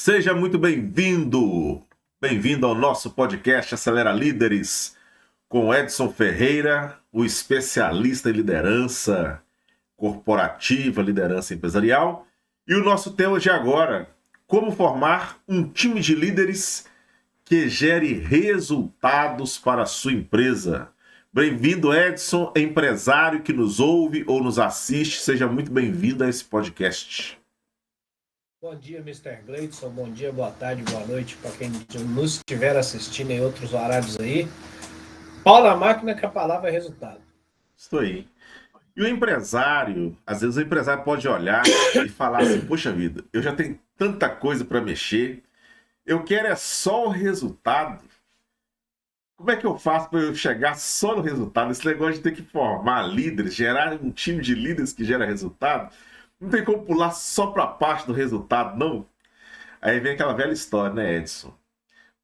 Seja muito bem-vindo! Bem-vindo ao nosso podcast Acelera Líderes, com Edson Ferreira, o especialista em liderança corporativa, liderança empresarial. E o nosso tema de agora, como formar um time de líderes que gere resultados para a sua empresa. Bem-vindo, Edson, empresário que nos ouve ou nos assiste. Seja muito bem-vindo a esse podcast. Bom dia, Mr. Gleidson. Bom dia, boa tarde, boa noite para quem nos estiver assistindo em outros horários aí. Pau na máquina que a palavra é resultado. Isso aí. E o empresário, às vezes o empresário pode olhar e falar assim, poxa vida, eu já tenho tanta coisa para mexer, eu quero é só o resultado. Como é que eu faço para eu chegar só no resultado? Esse negócio de ter que formar líderes, gerar um time de líderes que gera resultado, não tem como pular só para a parte do resultado, não. Aí vem aquela velha história, né, Edson?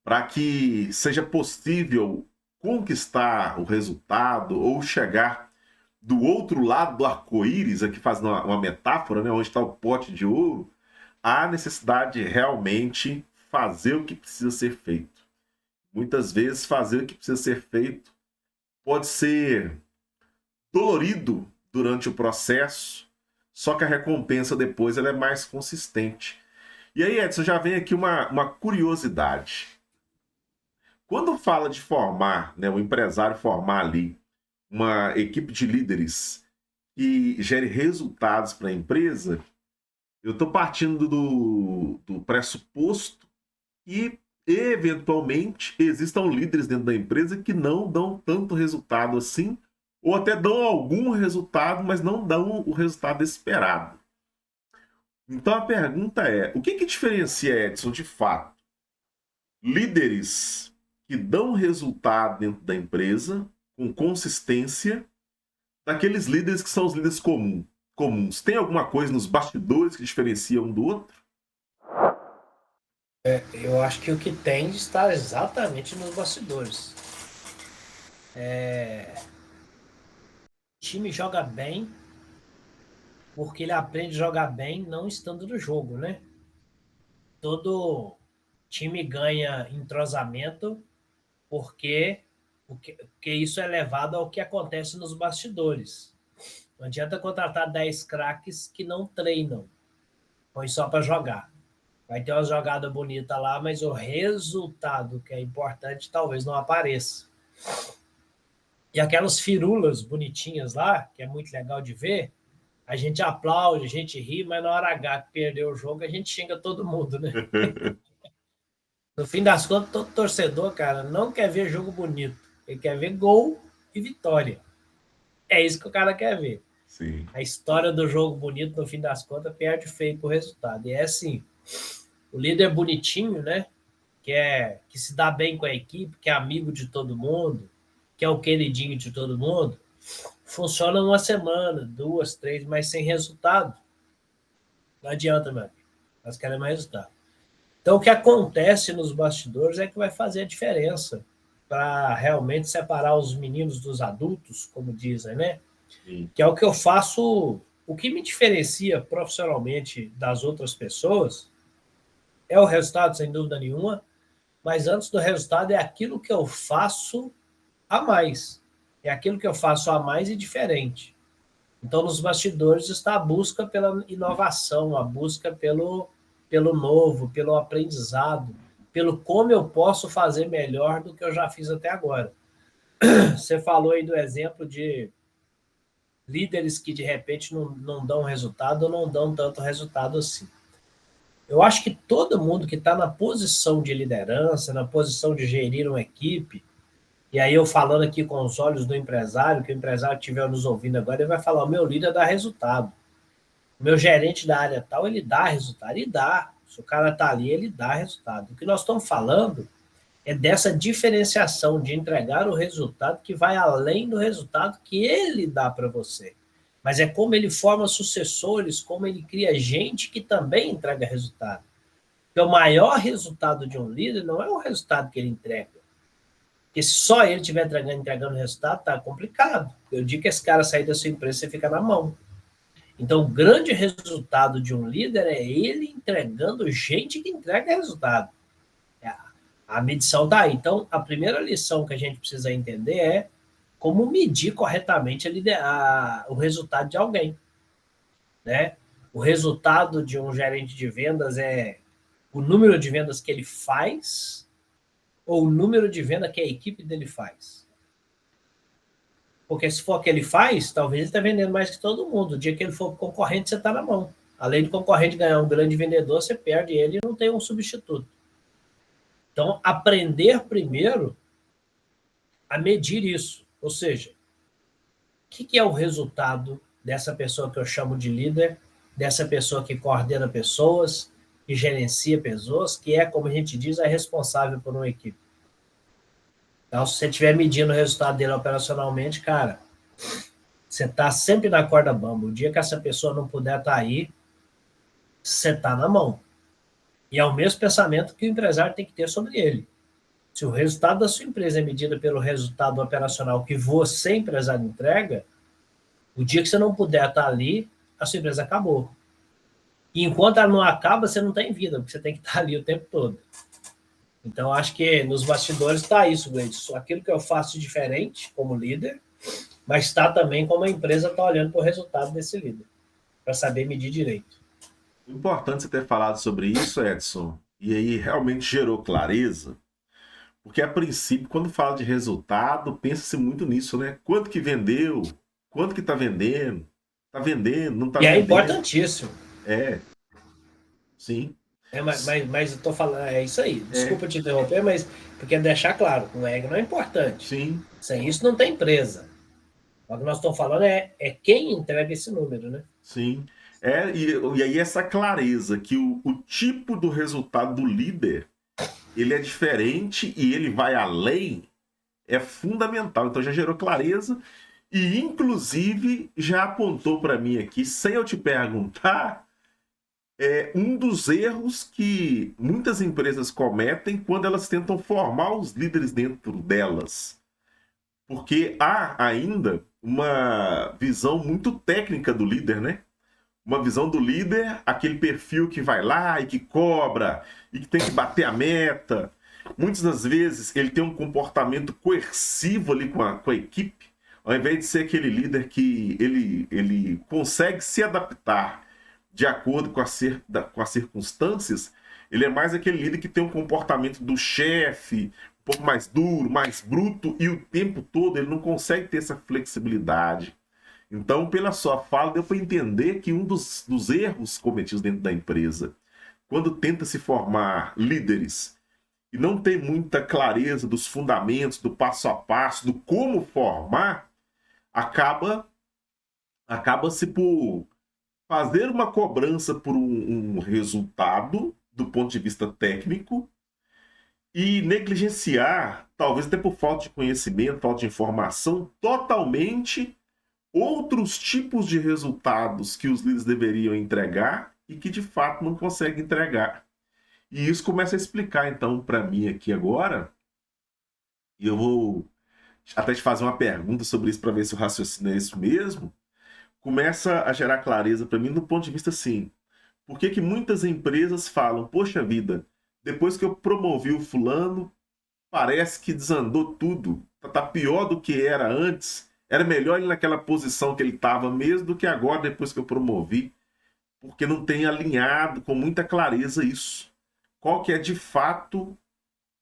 Para que seja possível conquistar o resultado ou chegar do outro lado do arco-íris, aqui fazendo uma metáfora, né, onde está o pote de ouro, há necessidade de realmente fazer o que precisa ser feito. Muitas vezes fazer o que precisa ser feito pode ser dolorido durante o processo, só que a recompensa depois ela é mais consistente. E aí, Edson, já vem aqui uma curiosidade. Quando fala de formar, né, o empresário formar ali uma equipe de líderes que gere resultados para a empresa, eu estou partindo do pressuposto que, eventualmente, existam líderes dentro da empresa que não dão tanto resultado assim, ou até dão algum resultado, mas não dão o resultado esperado. Então a pergunta é, o que diferencia, Edson, de fato, líderes que dão resultado dentro da empresa, com consistência, daqueles líderes que são os líderes comuns? Tem alguma coisa nos bastidores que diferencia um do outro? Eu acho que o que tem está exatamente nos bastidores. O time joga bem porque ele aprende a jogar bem não estando no jogo, né? Todo time ganha entrosamento porque isso é levado ao que acontece nos bastidores. Não adianta contratar 10 craques que não treinam, põe só para jogar. Vai ter uma jogada bonita lá, mas o resultado que é importante talvez não apareça. E aquelas firulas bonitinhas lá, que é muito legal de ver, a gente aplaude, a gente ri, mas na hora H que perdeu o jogo, a gente xinga todo mundo, né? No fim das contas, todo torcedor, cara, não quer ver jogo bonito. Ele quer ver gol e vitória. É isso que o cara quer ver. Sim. A história do jogo bonito, no fim das contas, perde feio pro resultado. E é assim, o líder bonitinho, né? Que se dá bem com a equipe, que é amigo de todo mundo, que é o queridinho de todo mundo, funciona uma semana, 2, 3, mas sem resultado. Não adianta, meu amigo. Nós queremos resultado. Então, o que acontece nos bastidores é que vai fazer a diferença para realmente separar os meninos dos adultos, como dizem, né? Sim. Que é o que eu faço. O que me diferencia profissionalmente das outras pessoas é o resultado, sem dúvida nenhuma, mas antes do resultado é aquilo que eu faço a mais. É aquilo que eu faço a mais e diferente. Então, nos bastidores está a busca pela inovação, a busca pelo novo, pelo aprendizado, pelo como eu posso fazer melhor do que eu já fiz até agora. Você falou aí do exemplo de líderes que de repente não dão resultado ou não dão tanto resultado assim. Eu acho que todo mundo que está na posição de liderança, na posição de gerir uma equipe, e aí eu falando aqui com os olhos do empresário, que o empresário estiver nos ouvindo agora, ele vai falar, o meu líder dá resultado. O meu gerente da área tal, ele dá resultado. E dá. Se o cara está ali, ele dá resultado. O que nós estamos falando é dessa diferenciação de entregar o resultado que vai além do resultado que ele dá para você. Mas é como ele forma sucessores, como ele cria gente que também entrega resultado. Porque o maior resultado de um líder não é o resultado que ele entrega. Porque se só ele estiver entregando resultado, tá complicado. Eu digo que esse cara sair da sua empresa, você fica na mão. Então, o grande resultado de um líder é ele entregando gente que entrega resultado. A medição está aí. Então, a primeira lição que a gente precisa entender é como medir corretamente o resultado de alguém, né? O resultado de um gerente de vendas é o número de vendas que ele faz ou o número de venda que a equipe dele faz. Porque se for o que ele faz, talvez ele está vendendo mais que todo mundo. O dia que ele for concorrente, você está na mão. Além do concorrente ganhar um grande vendedor, você perde ele e não tem um substituto. Então, aprender primeiro a medir isso. Ou seja, o que é o resultado dessa pessoa que eu chamo de líder, dessa pessoa que coordena pessoas, que gerencia pessoas, que é, como a gente diz, é responsável por uma equipe. Então, se você estiver medindo o resultado dele operacionalmente, cara, você está sempre na corda bamba. O dia que essa pessoa não puder estar aí, você está na mão. E é o mesmo pensamento que o empresário tem que ter sobre ele. Se o resultado da sua empresa é medido pelo resultado operacional que você, empresário, entrega, o dia que você não puder estar ali, a sua empresa acabou. E enquanto ela não acaba, você não tem vida, porque você tem que estar ali o tempo todo. Então, acho que nos bastidores está isso, Gleidson. Aquilo que eu faço diferente como líder, mas está também como a empresa está olhando para o resultado desse líder, para saber medir direito. Importante você ter falado sobre isso, Edson, e aí realmente gerou clareza, porque a princípio, quando fala de resultado, pensa-se muito nisso, né? Quanto que vendeu? Quanto que tá vendendo? Tá vendendo, não tá E é vendendo? importantíssimo. É, sim. Mas eu estou falando, é isso aí. Desculpa te interromper, mas porque deixar claro, o ego não é importante. Sim. Sem isso não tem empresa. O que nós estamos falando é quem entrega esse número, né? Sim. E aí essa clareza que o tipo do resultado do líder, ele é diferente e ele vai além, é fundamental. Então já gerou clareza e inclusive já apontou para mim aqui, sem eu te perguntar, um dos erros que muitas empresas cometem quando elas tentam formar os líderes dentro delas. Porque há ainda uma visão muito técnica do líder, né? Uma visão do líder, aquele perfil que vai lá e que cobra, e que tem que bater a meta. Muitas das vezes ele tem um comportamento coercivo ali com a equipe, ao invés de ser aquele líder que ele consegue se adaptar de acordo com as circunstâncias, ele é mais aquele líder que tem um comportamento do chefe, um pouco mais duro, mais bruto, e o tempo todo ele não consegue ter essa flexibilidade. Então, pela sua fala, deu para entender que um dos erros cometidos dentro da empresa, quando tenta se formar líderes e não tem muita clareza dos fundamentos, do passo a passo, do como formar, acaba-se por fazer uma cobrança por um resultado do ponto de vista técnico e negligenciar, talvez até por falta de conhecimento, falta de informação, totalmente outros tipos de resultados que os líderes deveriam entregar e que de fato não conseguem entregar. E isso começa a explicar então para mim aqui agora, e eu vou até te fazer uma pergunta sobre isso para ver se o raciocínio é isso mesmo. Começa a gerar clareza para mim no ponto de vista assim, por que muitas empresas falam, poxa vida, depois que eu promovi o fulano, parece que desandou tudo, tá pior do que era antes. Era melhor ele naquela posição que ele estava mesmo do que agora, depois que eu promovi, porque não tem alinhado com muita clareza isso. Qual que é de fato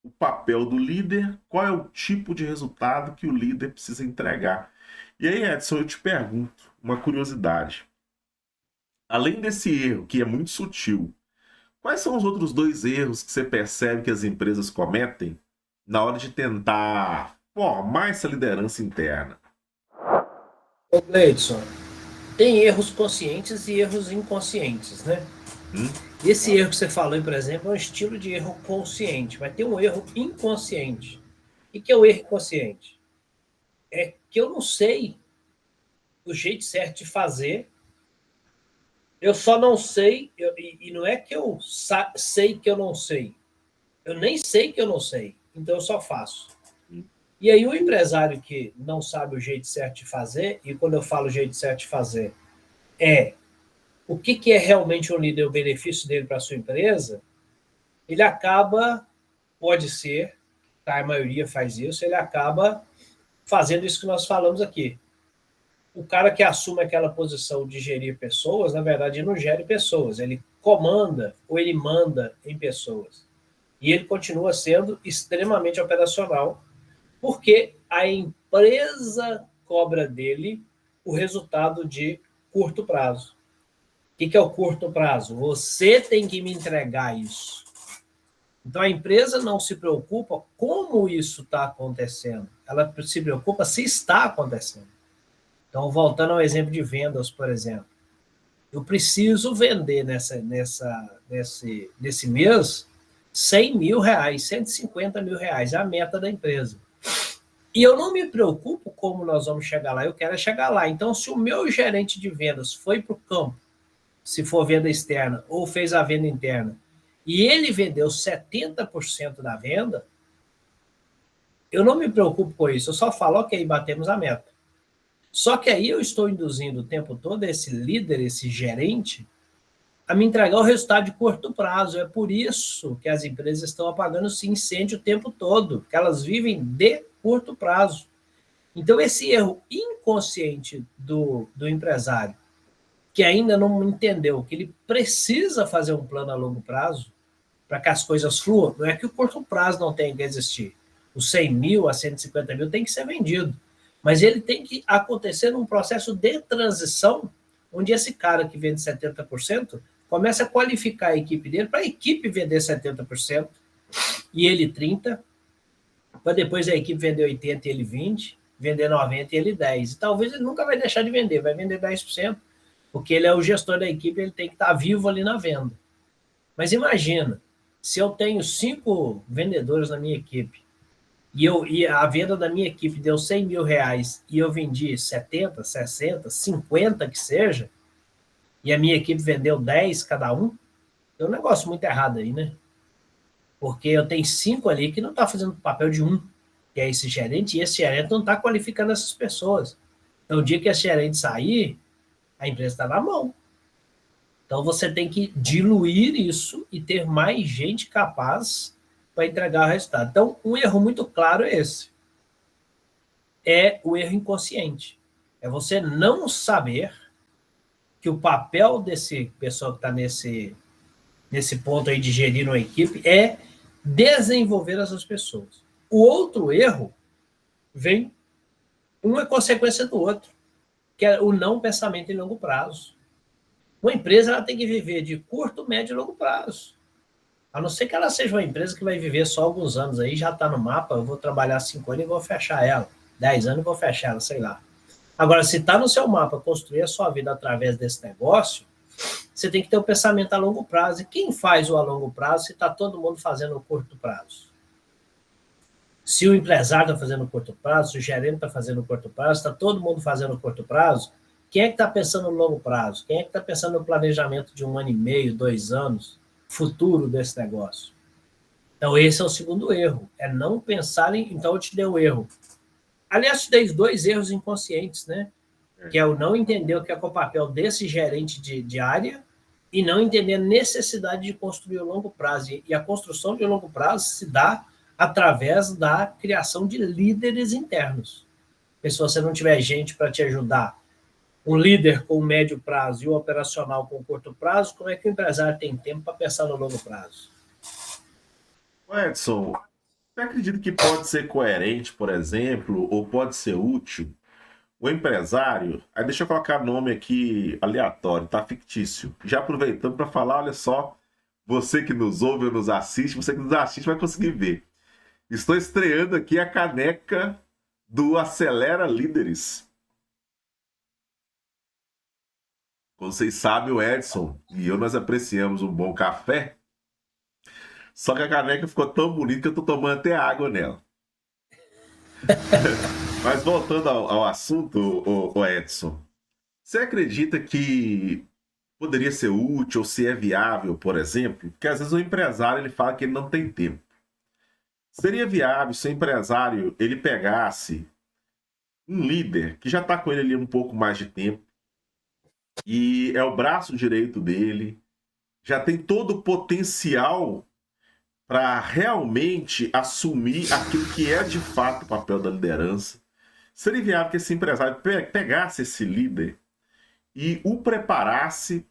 o papel do líder, qual é o tipo de resultado que o líder precisa entregar. E aí, Edson, eu te pergunto, uma curiosidade. Além desse erro, que é muito sutil, quais são os outros dois erros que você percebe que as empresas cometem na hora de tentar formar essa liderança interna? Ô, Gleidson, tem erros conscientes e erros inconscientes, né? Esse erro que você falou, por exemplo, é um estilo de erro consciente, mas tem um erro inconsciente. E que é o erro inconsciente? É que eu não sei o jeito certo de fazer, eu só não sei, e não é que eu sei que eu não sei, eu nem sei que eu não sei, então eu só faço. E aí o empresário que não sabe o jeito certo de fazer, e quando eu falo o jeito certo de fazer, é o que é realmente um líder, o benefício dele para a sua empresa, ele acaba, pode ser, tá, a maioria faz isso, ele acaba fazendo isso que nós falamos aqui. O cara que assume aquela posição de gerir pessoas, na verdade, ele não gere pessoas, ele comanda ou ele manda em pessoas. E ele continua sendo extremamente operacional, porque a empresa cobra dele o resultado de curto prazo. O que é o curto prazo? Você tem que me entregar isso. Então a empresa não se preocupa como isso está acontecendo, ela se preocupa se está acontecendo. Então, voltando ao exemplo de vendas, por exemplo, eu preciso vender nesse mês 100 mil reais, 150 mil reais, é a meta da empresa. E eu não me preocupo como nós vamos chegar lá, eu quero chegar lá. Então, se o meu gerente de vendas foi para o campo, se for venda externa, ou fez a venda interna, e ele vendeu 70% da venda, eu não me preocupo com isso, eu só falo, ok, batemos a meta. Só que aí eu estou induzindo o tempo todo esse líder, esse gerente, a me entregar o resultado de curto prazo. É por isso que as empresas estão apagando esse incêndio o tempo todo, que elas vivem de curto prazo. Então, esse erro inconsciente do empresário, que ainda não entendeu que ele precisa fazer um plano a longo prazo para que as coisas fluam, não é que o curto prazo não tenha que existir. Os 100 mil a 150 mil tem que ser vendido. Mas ele tem que acontecer num processo de transição, onde esse cara que vende 70% começa a qualificar a equipe dele para a equipe vender 70% e ele 30%, para depois a equipe vender 80% e ele 20%, vender 90% e ele 10%. E talvez ele nunca vai deixar de vender, vai vender 10%, porque ele é o gestor da equipe, ele tem que estar vivo ali na venda. Mas imagina, se eu tenho 5 vendedores na minha equipe e a venda da minha equipe deu 100 mil reais e eu vendi 70, 60, 50 que seja, e a minha equipe vendeu 10 cada um, tem um negócio muito errado aí, né? Porque eu tenho 5 ali que não está fazendo o papel de um, que é esse gerente, e esse gerente não está qualificando essas pessoas. Então, o dia que esse gerente sair, a empresa está na mão. Então, você tem que diluir isso e ter mais gente capaz para entregar o resultado. Então, um erro muito claro é esse. É o erro inconsciente. É você não saber que o papel desse pessoa que está nesse ponto aí de gerir uma equipe é desenvolver essas pessoas. O outro erro vem, uma é consequência do outro, que é o não pensamento em longo prazo. Uma empresa ela tem que viver de curto, médio e longo prazo. A não ser que ela seja uma empresa que vai viver só alguns anos aí, já está no mapa, eu vou trabalhar 5 anos e vou fechar ela. 10 anos e vou fechar ela, sei lá. Agora, se está no seu mapa construir a sua vida através desse negócio, você tem que ter o pensamento a longo prazo. E quem faz o a longo prazo se está todo mundo fazendo o curto prazo? Se o empresário está fazendo o curto prazo, se o gerente está fazendo o curto prazo, está todo mundo fazendo o curto prazo, quem é que está pensando no longo prazo? Quem é que está pensando no planejamento de 1 ano e meio, 2 anos, futuro desse negócio? Então, esse é o segundo erro, é não pensar em... Então, eu te dei um erro. Aliás, te dei 2 erros inconscientes, né? Que é o não entender o que é o papel desse gerente de área e não entender a necessidade de construir o longo prazo. E a construção de longo prazo se dá através da criação de líderes internos. Se você não tiver gente para te ajudar, um líder com médio prazo e um operacional com curto prazo, como é que o empresário tem tempo para pensar no longo prazo? Edson, você acredita que pode ser coerente, por exemplo, ou pode ser útil o empresário? Aí deixa eu colocar nome aqui aleatório, tá fictício. Já aproveitando para falar, olha só, você que nos ouve ou nos assiste, você que nos assiste vai conseguir ver. Estou estreando aqui a caneca do Acelera Líderes. Como vocês sabem, o Edson e eu nós apreciamos um bom café. Só que a caneca ficou tão bonita que eu tô tomando até água nela. Mas voltando ao assunto, o Edson, você acredita que poderia ser útil ou se é viável, por exemplo? Porque às vezes o empresário ele fala que ele não tem tempo. Seria viável se o empresário ele pegasse um líder que já está com ele ali um pouco mais de tempo, e é o braço direito dele, já tem todo o potencial para realmente assumir aquilo que é de fato o papel da liderança. Seria viável que esse empresário pegasse esse líder e o preparasse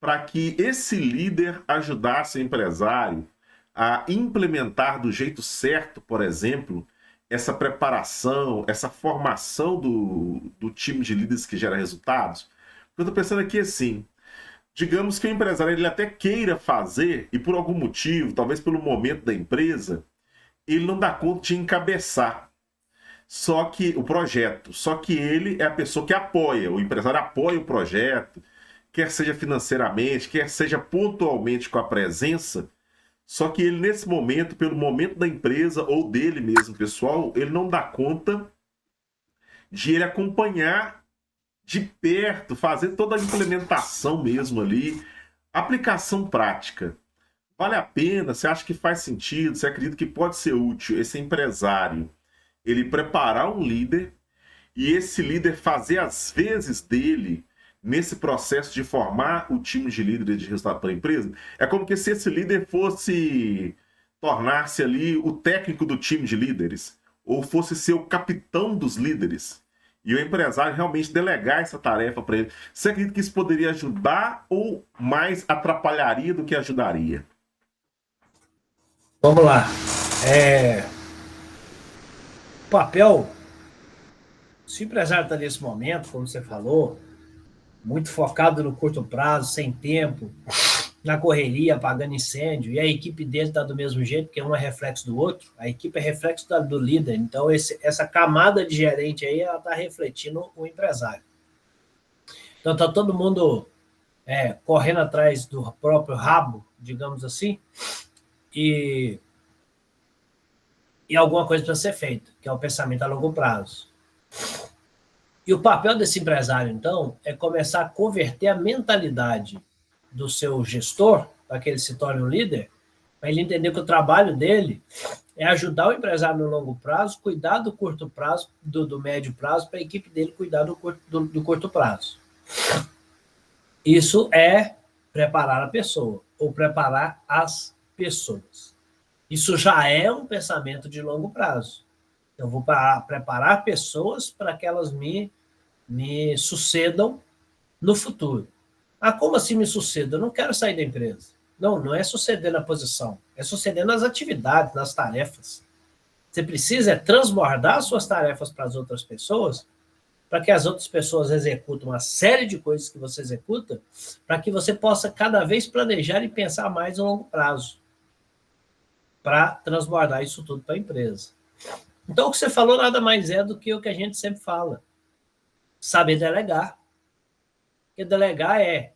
para que esse líder ajudasse o empresário a implementar do jeito certo, por exemplo, essa preparação, essa formação do time de líderes que gera resultados? Eu estou pensando aqui assim, digamos que o empresário ele até queira fazer e por algum motivo, talvez pelo momento da empresa, ele não dá conta de encabeçar só que o projeto, só que ele é a pessoa que apoia, o empresário apoia o projeto, quer seja financeiramente, quer seja pontualmente com a presença, só que ele nesse momento, pelo momento da empresa ou dele mesmo, pessoal, ele não dá conta de ele acompanhar de perto, fazer toda a implementação mesmo ali, aplicação prática. Vale a pena? Você acha que faz sentido? Você acredita que pode ser útil esse empresário ele preparar um líder e esse líder fazer as vezes dele nesse processo de formar o time de líderes de resultado para a empresa? É como que se esse líder fosse tornar-se ali o técnico do time de líderes, ou fosse ser o capitão dos líderes, e o empresário realmente delegar essa tarefa para ele. Você acredita que isso poderia ajudar ou mais atrapalharia do que ajudaria? Vamos lá. O papel, se o empresário está nesse momento, como você falou, muito focado no curto prazo, sem tempo, na correria, apagando incêndio, e a equipe dele está do mesmo jeito, porque um é reflexo do outro, a equipe é reflexo do líder. Então, essa camada de gerente aí, ela está refletindo o empresário. Então, está todo mundo correndo atrás do próprio rabo, digamos assim, e alguma coisa para ser feita, que é o pensamento a longo prazo. E o papel desse empresário, então, é começar a converter a mentalidade do seu gestor, para que ele se torne um líder, para ele entender que o trabalho dele é ajudar o empresário no longo prazo, cuidar do curto prazo, do médio prazo, para a equipe dele cuidar do curto prazo. Isso é preparar a pessoa, ou preparar as pessoas. Isso já é um pensamento de longo prazo. Eu vou preparar pessoas para que elas me sucedam no futuro. Ah, como assim me suceda? Eu não quero sair da empresa. Não, não é suceder na posição, é suceder nas atividades, nas tarefas. Você precisa transbordar suas tarefas para as outras pessoas, para que as outras pessoas executem uma série de coisas que você executa, para que você possa cada vez planejar e pensar mais a longo prazo, para transbordar isso tudo para a empresa. Então, o que você falou nada mais é do que o que a gente sempre fala. Saber delegar. Porque delegar é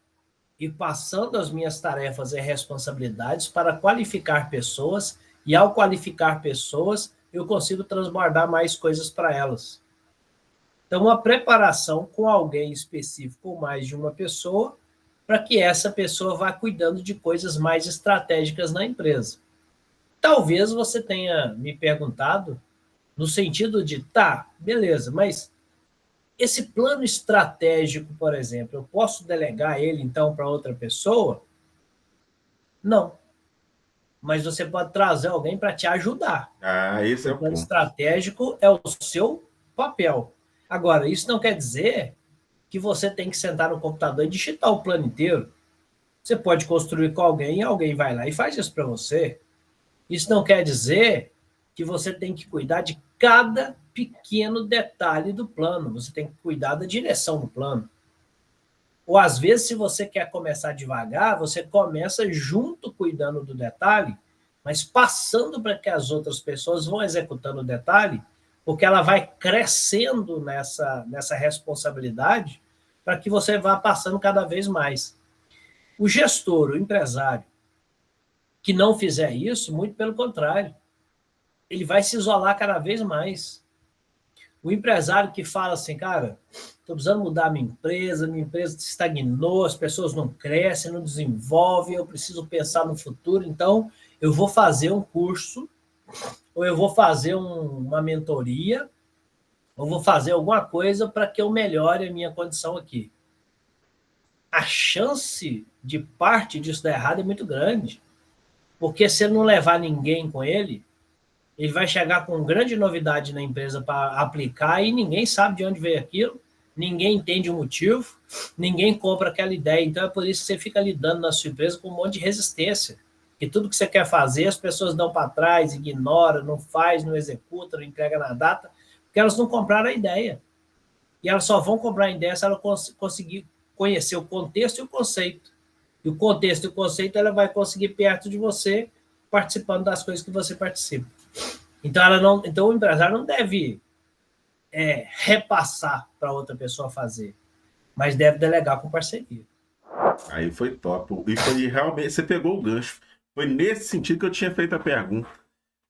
ir passando as minhas tarefas e responsabilidades para qualificar pessoas, e ao qualificar pessoas, eu consigo transbordar mais coisas para elas. Então, uma preparação com alguém específico ou mais de uma pessoa, para que essa pessoa vá cuidando de coisas mais estratégicas na empresa. Talvez você tenha me perguntado no sentido de, tá, beleza, mas esse plano estratégico, por exemplo, eu posso delegar ele, então, para outra pessoa? Não. Mas você pode trazer alguém para te ajudar. Ah, esse é O o plano ponto. estratégico é o seu papel. Agora, isso não quer dizer que você tem que sentar no computador e digitar o plano inteiro. Você pode construir com alguém e alguém vai lá e faz isso para você. Isso não quer dizer que você tem que cuidar de cada pequeno detalhe do plano. Você tem que cuidar da direção do plano. Ou às vezes, se você quer começar devagar, você começa junto cuidando do detalhe, mas passando para que as outras pessoas vão executando o detalhe, porque ela vai crescendo nessa responsabilidade para que você vá passando cada vez mais. O gestor, o empresário, que não fizer isso, muito pelo contrário, ele vai se isolar cada vez mais. O empresário que fala assim, cara, estou precisando mudar minha empresa estagnou, as pessoas não crescem, não desenvolvem, eu preciso pensar no futuro, então eu vou fazer um curso, ou eu vou fazer uma mentoria, ou vou fazer alguma coisa para que eu melhore a minha condição aqui. a chance de parte disso dar errado é muito grande. Porque se ele não levar ninguém com ele, ele vai chegar com grande novidade na empresa para aplicar e ninguém sabe de onde veio aquilo, ninguém entende o motivo, ninguém compra aquela ideia. Então é por isso que você fica lidando na sua empresa com um monte de resistência. E tudo que você quer fazer, as pessoas dão para trás, ignoram, não faz, não executa, não entrega na data, porque elas não compraram a ideia. E elas só vão comprar a ideia se ela conseguir conhecer o contexto e o conceito. E o contexto e o conceito ela vai conseguir perto de você, participando das coisas que você participa. Então o empresário não deve repassar para outra pessoa fazer, mas deve delegar com parceria. Aí foi top. E foi realmente, você pegou o gancho. Foi nesse sentido que eu tinha feito a pergunta.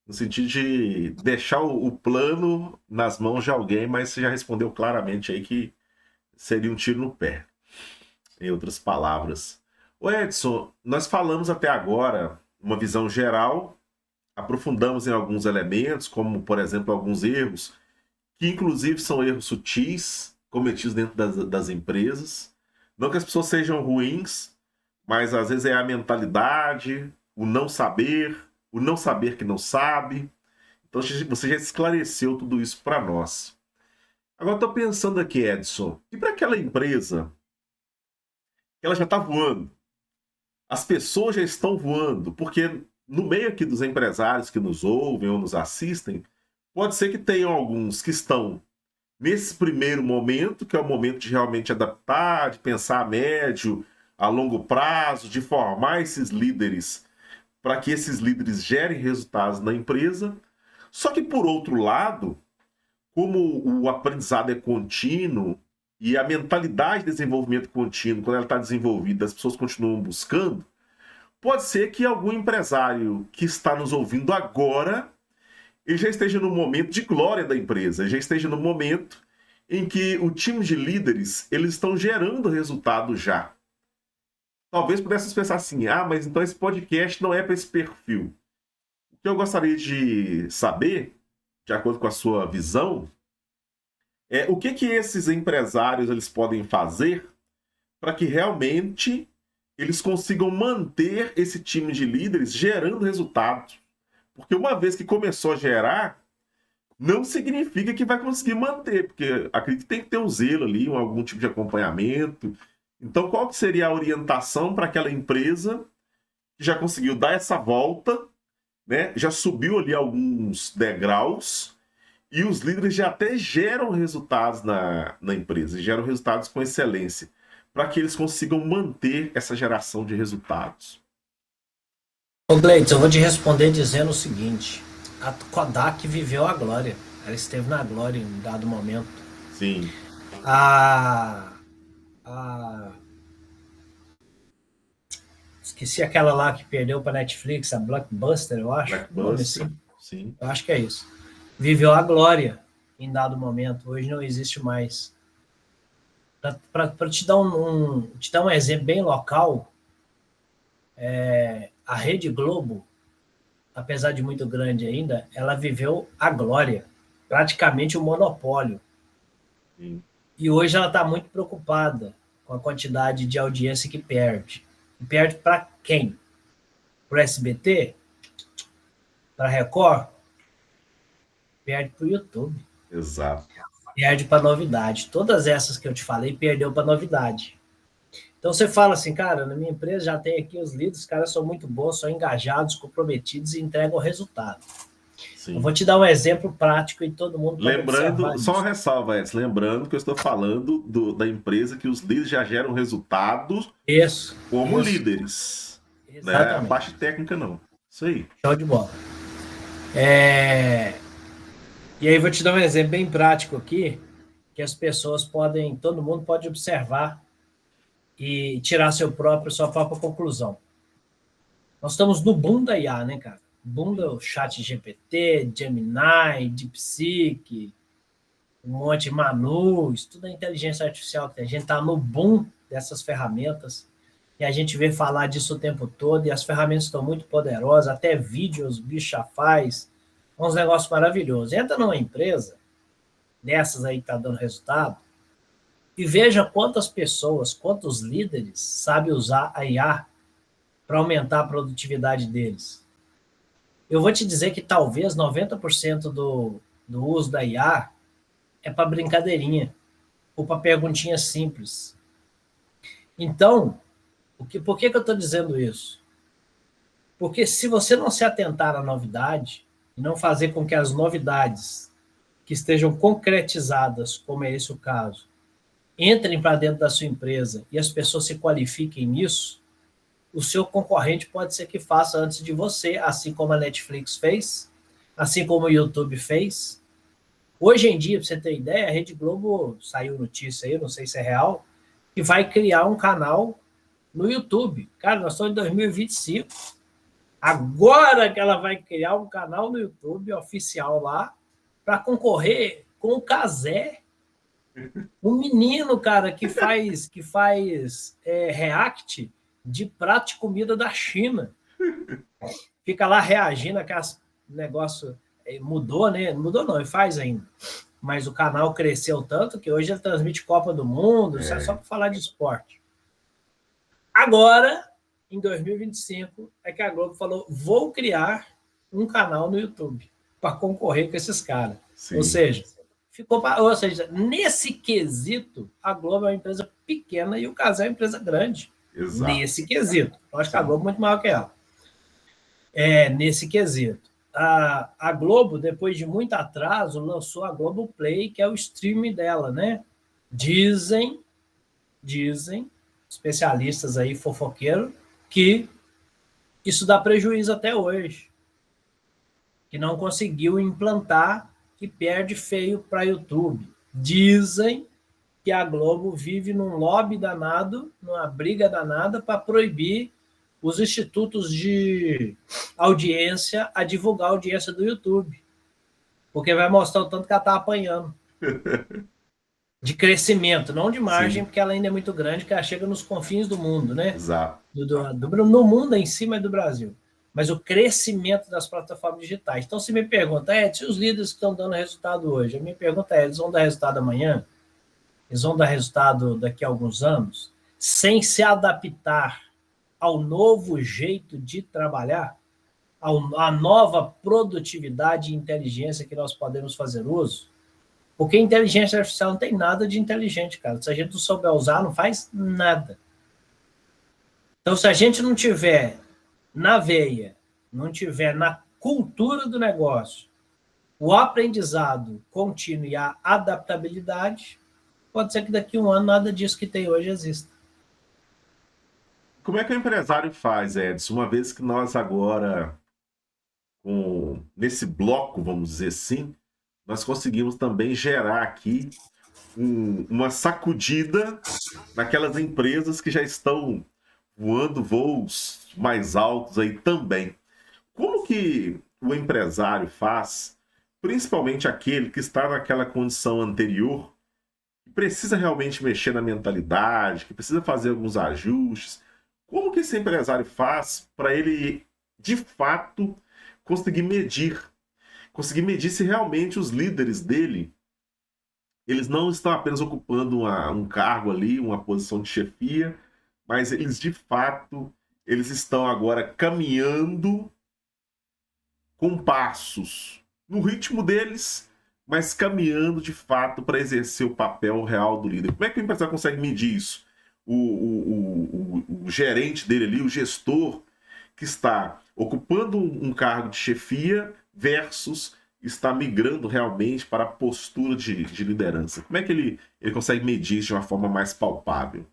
No sentido de deixar o plano nas mãos de alguém, mas você já respondeu claramente aí que seria um tiro no pé. Em outras palavras. Ô Edson, nós falamos até agora uma visão geral, aprofundamos em alguns elementos, como, por exemplo, alguns erros, que inclusive são erros sutis, cometidos dentro das empresas. Não que as pessoas sejam ruins, mas às vezes é a mentalidade, o não saber que não sabe. Então você já esclareceu tudo isso para nós. Agora estou pensando aqui, Edson, e para aquela empresa que ela já está voando, as pessoas já estão voando, porque no meio aqui dos empresários que nos ouvem ou nos assistem, pode ser que tenham alguns que estão nesse primeiro momento, que é o momento de realmente adaptar, de pensar a médio, a longo prazo, de formar esses líderes para que esses líderes gerem resultados na empresa. Só que, por outro lado, como o aprendizado é contínuo e a mentalidade de desenvolvimento contínuo, quando ela está desenvolvida, as pessoas continuam buscando, pode ser que algum empresário que está nos ouvindo agora, ele já esteja no momento de glória da empresa, ele já esteja no momento em que o time de líderes, eles estão gerando resultado já. Talvez pudesse pensar assim, mas então esse podcast não é para esse perfil. O que eu gostaria de saber, de acordo com a sua visão, é o que esses empresários eles podem fazer para que realmente eles consigam manter esse time de líderes gerando resultados. Porque uma vez que começou a gerar, não significa que vai conseguir manter, porque acredito que tem que ter um zelo ali, algum tipo de acompanhamento. Então, qual que seria a orientação para aquela empresa que já conseguiu dar essa volta, né? Já subiu ali alguns degraus e os líderes já até geram resultados na empresa, geram resultados com excelência, para que eles consigam manter essa geração de resultados? Ô Gleides, eu vou te responder dizendo o seguinte: a Kodak viveu a glória, ela esteve na glória em um dado momento. Sim. Esqueci aquela lá que perdeu para Netflix, a Blockbuster, eu acho. Blockbuster, nome assim. sim. Eu acho que é isso. Viveu a glória em dado momento, hoje não existe mais. Para te dar um exemplo bem local, a Rede Globo, apesar de muito grande ainda, ela viveu a glória, praticamente o monopólio. Sim. E hoje ela está muito preocupada com a quantidade de audiência que perde. E perde para quem? Para o SBT? Para a Record? Perde para o YouTube. Exato. Perde para novidade. Todas essas que eu te falei, perdeu para novidade. Então você fala assim, cara, na minha empresa já tem aqui os líderes, os caras são muito bons, são engajados, comprometidos e entregam o resultado. Sim. Eu vou te dar um exemplo prático e todo mundo pode lembrando, só uma ressalva, Edson, lembrando que eu estou falando da empresa que os líderes já geram resultados como líderes. Exatamente. Né? A parte técnica não. Isso aí. Show de bola. E aí vou te dar um exemplo bem prático aqui, que as pessoas podem, todo mundo pode observar e tirar sua própria conclusão. Nós estamos no boom da IA, né, cara? Boom do chat GPT, Gemini, DeepSeek, um monte de Manu, isso tudo é inteligência artificial. A gente está no boom dessas ferramentas e a gente vê falar disso o tempo todo e as ferramentas estão muito poderosas, até vídeos o bicho já faz, uns negócios maravilhosos. Entra numa empresa dessas aí que está dando resultado e veja quantas pessoas, quantos líderes sabem usar a IA para aumentar a produtividade deles. Eu vou te dizer que talvez 90% do uso da IA é para brincadeirinha ou para perguntinha simples. Então, por que eu estou dizendo isso? Porque se você não se atentar à novidade e não fazer com que as novidades que estejam concretizadas, como é esse o caso, entrem para dentro da sua empresa e as pessoas se qualifiquem nisso, o seu concorrente pode ser que faça antes de você, assim como a Netflix fez, assim como o YouTube fez. Hoje em dia, para você ter ideia, a Rede Globo, saiu notícia aí, não sei se é real, que vai criar um canal no YouTube. Cara, nós estamos em 2025. Agora que ela vai criar um canal no YouTube oficial lá para concorrer com o Cazé, um menino, cara, que faz react de prato de comida da China. Fica lá reagindo a aquelas negócio mudou, né? Mudou não, ele faz ainda. Mas o canal cresceu tanto que hoje ele transmite Copa do Mundo, só para falar de esporte. Agora, em 2025, é que a Globo falou: vou criar um canal no YouTube para concorrer com esses caras. Sim. Ou seja, nesse quesito, a Globo é uma empresa pequena e o Casal é uma empresa grande. Exato. Nesse quesito. Eu acho que a Globo é muito maior que ela. Nesse quesito. A Globo, depois de muito atraso, lançou a Globoplay, que é o streaming dela, né? Dizem, especialistas aí, fofoqueiros, que isso dá prejuízo até hoje. Que não conseguiu implantar e perde feio para YouTube. Dizem que a Globo vive num lobby danado, numa briga danada para proibir os institutos de audiência a divulgar a audiência do YouTube. Porque vai mostrar o tanto que ela está apanhando. De crescimento, não de margem, sim, porque ela ainda é muito grande, que ela chega nos confins do mundo, né? Exato. No mundo em cima do Brasil. Mas o crescimento das plataformas digitais. Então, se me pergunta, se os líderes que estão dando resultado hoje, a minha pergunta eles vão dar resultado amanhã? Eles vão dar resultado daqui a alguns anos? Sem se adaptar ao novo jeito de trabalhar? À nova produtividade e inteligência que nós podemos fazer uso? Porque inteligência artificial não tem nada de inteligente, cara. Se a gente não souber usar, não faz nada. Então, se a gente não tiver na veia, não tiver na cultura do negócio, o aprendizado contínuo e a adaptabilidade, pode ser que daqui a um ano nada disso que tem hoje exista. Como é que o empresário faz, Edson? Uma vez que nós agora, nesse bloco, vamos dizer assim, nós conseguimos também gerar aqui uma sacudida naquelas empresas que já estão voando voos mais altos aí também. Como que o empresário faz, principalmente aquele que está naquela condição anterior, que precisa realmente mexer na mentalidade, que precisa fazer alguns ajustes? Como que esse empresário faz para ele, de fato, conseguir medir se realmente os líderes dele, eles não estão apenas ocupando um cargo ali, uma posição de chefia, mas eles, de fato, eles estão agora caminhando com passos no ritmo deles, mas caminhando, de fato, para exercer o papel real do líder. Como é que o empresário consegue medir isso? O gerente dele ali, o gestor, que está ocupando um cargo de chefia versus está migrando realmente para a postura de liderança. Como é que ele consegue medir isso de uma forma mais palpável?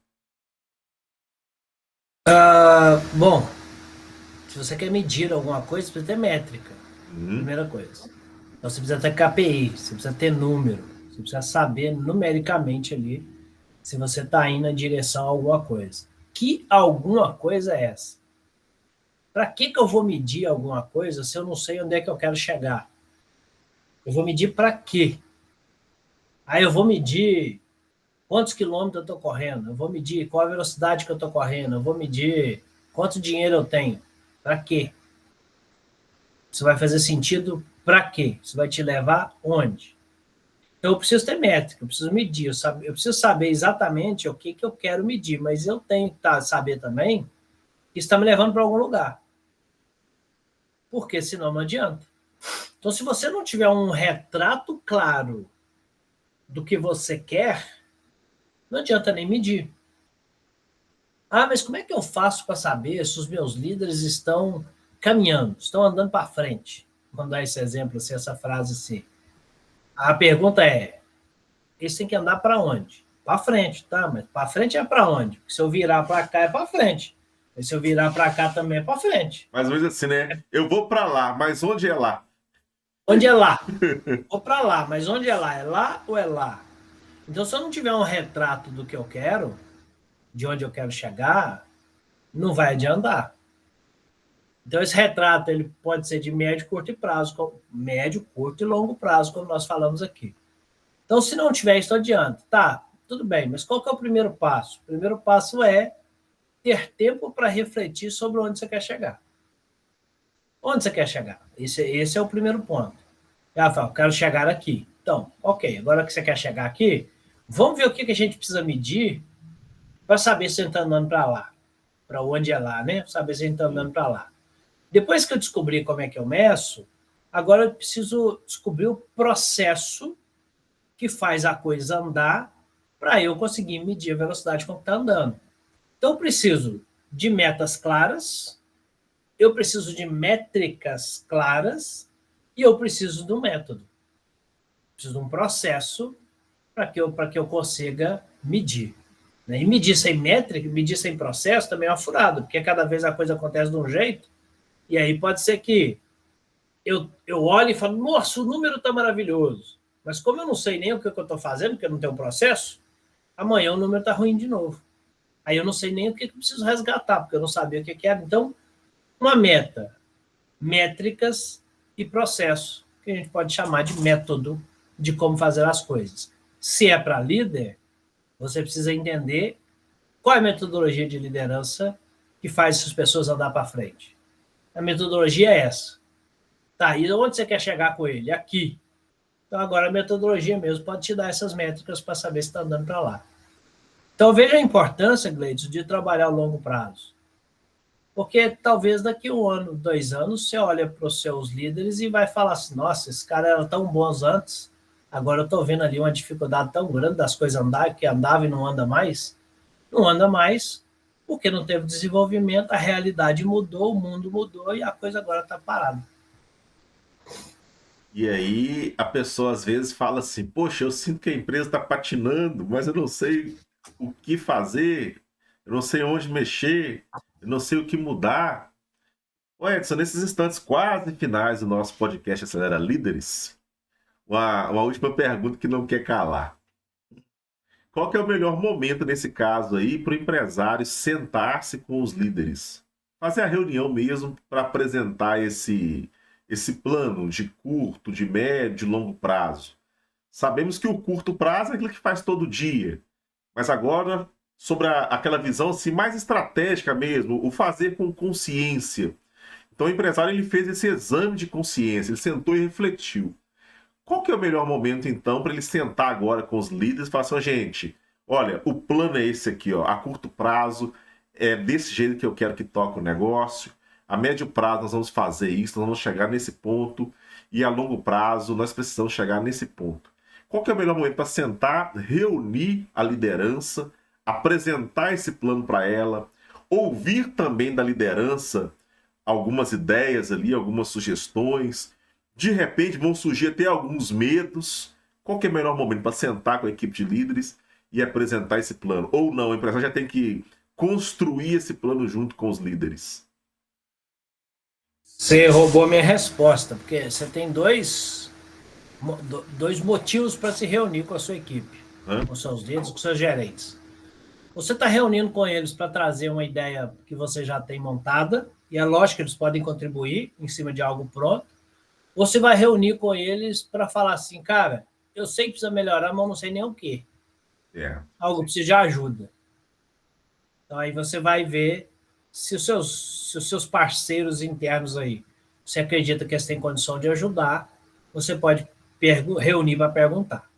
Bom, se você quer medir alguma coisa, você precisa ter métrica. Primeira coisa. Então você precisa ter KPI, você precisa ter número, você precisa saber numericamente ali se você está indo na direção a alguma coisa. Que alguma coisa é essa? Para que eu vou medir alguma coisa se eu não sei onde é que eu quero chegar? Eu vou medir para quê? Aí eu vou medir quantos quilômetros eu estou correndo, eu vou medir qual a velocidade que eu estou correndo, eu vou medir quanto dinheiro eu tenho. Para quê? Isso vai fazer sentido para quê? Isso vai te levar onde? Então, eu preciso ter métrica, eu preciso medir, eu preciso saber exatamente o que eu quero medir, mas eu tenho que saber também que está me levando para algum lugar. Porque senão não adianta. Então, se você não tiver um retrato claro do que você quer, não adianta nem medir. Ah, mas como é que eu faço para saber se os meus líderes estão caminhando, estão andando para frente? Vamos dar esse exemplo, assim, essa frase assim. A pergunta é, eles têm que andar para onde? Para frente, tá? Mas para frente é para onde? Porque se eu virar para cá é para frente. E se eu virar para cá também é para frente. Mais ou menos assim, né? Eu vou para lá, mas onde é lá? Onde é lá? Vou para lá, mas onde é lá? É lá ou é lá? Então, se eu não tiver um retrato do que eu quero, de onde eu quero chegar, não vai adiantar. Então, esse retrato ele pode ser de médio, curto e prazo, médio, curto e longo prazo, como nós falamos aqui. Então, se não tiver isso, não adianta. Tá, tudo bem, mas qual que é o primeiro passo? O primeiro passo é ter tempo para refletir sobre onde você quer chegar. Onde você quer chegar? Esse é o primeiro ponto. Rafael, quero chegar aqui. Então, ok, agora que você quer chegar aqui, vamos ver o que a gente precisa medir para saber se a gente está andando para lá. Para onde é lá, né? Saber se a gente está andando para lá. Depois que eu descobri como é que eu meço, agora eu preciso descobrir o processo que faz a coisa andar para eu conseguir medir a velocidade com que está andando. Então, eu preciso de metas claras, eu preciso de métricas claras e eu preciso do método. Preciso de um processo para que eu consiga medir. E medir sem métrica, medir sem processo também é uma furada, porque cada vez a coisa acontece de um jeito, e aí pode ser que eu olhe e falo, nossa, o número está maravilhoso, mas como eu não sei nem o que eu estou fazendo, porque eu não tenho um processo, amanhã o número está ruim de novo. Aí eu não sei nem o que eu preciso resgatar, porque eu não sabia o que era. Então, uma meta, métricas e processo, que a gente pode chamar de método de como fazer as coisas. Se é para líder, você precisa entender qual é a metodologia de liderança que faz essas pessoas andar para frente. A metodologia é essa. Tá, e onde você quer chegar com ele? Aqui. Então, agora a metodologia mesmo pode te dar essas métricas para saber se está andando para lá. Então, veja a importância, Gleidson, de trabalhar a longo prazo. Porque talvez daqui a 1 ano, 2 anos, você olha para os seus líderes e vai falar assim, nossa, esses caras eram tão bons antes, agora eu estou vendo ali uma dificuldade tão grande das coisas andar, que andava e não anda mais. Não anda mais porque não teve desenvolvimento, a realidade mudou, o mundo mudou e a coisa agora está parada. E aí a pessoa às vezes fala assim, poxa, eu sinto que a empresa está patinando, mas eu não sei o que fazer, eu não sei onde mexer, eu não sei o que mudar. Ô Edson, nesses instantes quase finais do nosso podcast Acelera Líderes, uma última pergunta que não quer calar. Qual que é o melhor momento nesse caso aí para o empresário sentar-se com os líderes? Fazer a reunião mesmo para apresentar esse plano de curto, de médio, de longo prazo. Sabemos que o curto prazo é aquilo que faz todo dia, mas agora sobre aquela visão assim, mais estratégica mesmo, o fazer com consciência. Então o empresário ele fez esse exame de consciência, ele sentou e refletiu. Qual que é o melhor momento, então, para ele sentar agora com os líderes e falar assim, gente, olha, o plano é esse aqui, ó, a curto prazo, é desse jeito que eu quero que toque o negócio, a médio prazo nós vamos fazer isso, nós vamos chegar nesse ponto, e a longo prazo nós precisamos chegar nesse ponto. Qual que é o melhor momento para sentar, reunir a liderança, apresentar esse plano para ela, ouvir também da liderança algumas ideias ali, algumas sugestões. De repente vão surgir até alguns medos. Qual que é o melhor momento para sentar com a equipe de líderes e apresentar esse plano? Ou não, o empresário já tem que construir esse plano junto com os líderes. Você roubou a minha resposta, porque você tem dois motivos para se reunir com a sua equipe, com seus líderes, com seus gerentes. Você está reunindo com eles para trazer uma ideia que você já tem montada, e é lógico que eles podem contribuir em cima de algo pronto. Ou você vai reunir com eles para falar assim, cara, eu sei que precisa melhorar, mas eu não sei nem o quê. Algo precisa de ajuda. Então aí você vai ver se os seus parceiros internos aí, você acredita que eles têm condição de ajudar, você pode reunir para perguntar.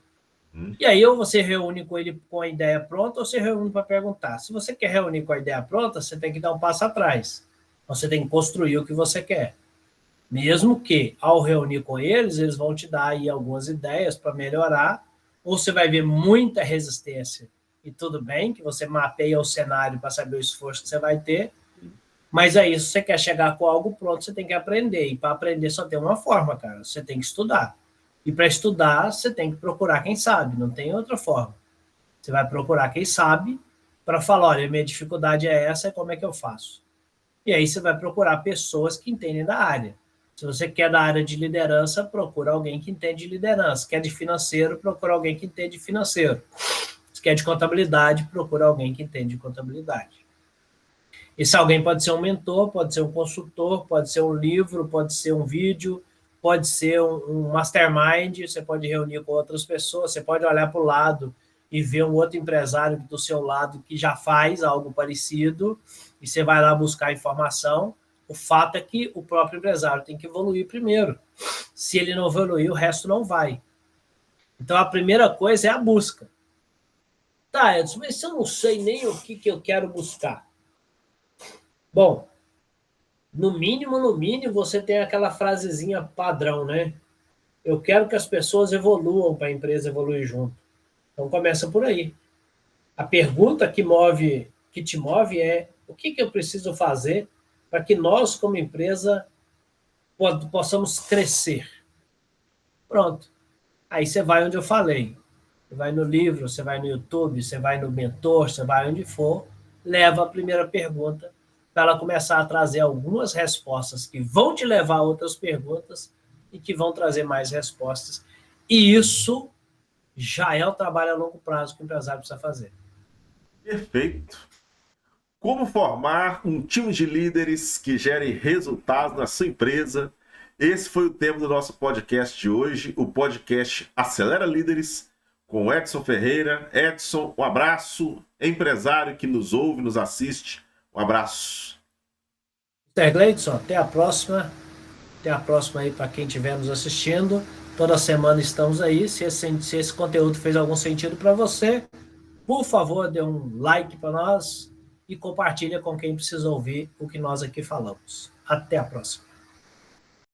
E aí ou você reúne com ele com a ideia pronta ou você reúne para perguntar. Se você quer reunir com a ideia pronta, você tem que dar um passo atrás. Você tem que construir o que você quer. Mesmo que, ao reunir com eles, eles vão te dar aí algumas ideias para melhorar, ou você vai ver muita resistência. E tudo bem que você mapeia o cenário para saber o esforço que você vai ter, mas aí, se você quer chegar com algo pronto, você tem que aprender. E para aprender só tem uma forma, cara. Você tem que estudar. E para estudar, você tem que procurar quem sabe. Não tem outra forma. Você vai procurar quem sabe para falar, olha, minha dificuldade é essa, como é que eu faço? E aí você vai procurar pessoas que entendem da área. Se você quer da área de liderança, procura alguém que entende de liderança. Se quer de financeiro, procura alguém que entende de financeiro. Se quer de contabilidade, procura alguém que entende de contabilidade. Esse alguém pode ser um mentor, pode ser um consultor, pode ser um livro, pode ser um vídeo, pode ser um mastermind, você pode reunir com outras pessoas, você pode olhar para o lado e ver um outro empresário do seu lado que já faz algo parecido, e você vai lá buscar informação. O fato é que o próprio empresário tem que evoluir primeiro. Se ele não evoluir, o resto não vai. Então, a primeira coisa é a busca. Tá, Edson, mas eu não sei nem o que eu quero buscar. Bom, no mínimo, você tem aquela frasezinha padrão, né? Eu quero que as pessoas evoluam para a empresa evoluir junto. Então, começa por aí. A pergunta que te move é o que eu preciso fazer para que nós, como empresa, possamos crescer. Pronto. Aí você vai onde eu falei. Você vai no livro, você vai no YouTube, você vai no mentor, você vai onde for, leva a primeira pergunta para ela começar a trazer algumas respostas que vão te levar a outras perguntas e que vão trazer mais respostas. E isso já é o trabalho a longo prazo que o empresário precisa fazer. Perfeito. Como formar um time de líderes que gerem resultados na sua empresa? Esse foi o tema do nosso podcast de hoje, o podcast Acelera Líderes, com Edson Ferreira. Edson, um abraço. Empresário que nos ouve, nos assiste, um abraço. Mr. Gleidson, até a próxima. Até a próxima aí para quem estiver nos assistindo. Toda semana estamos aí. Se esse conteúdo fez algum sentido para você, por favor, dê um like para nós e compartilha com quem precisa ouvir o que nós aqui falamos. Até a próxima.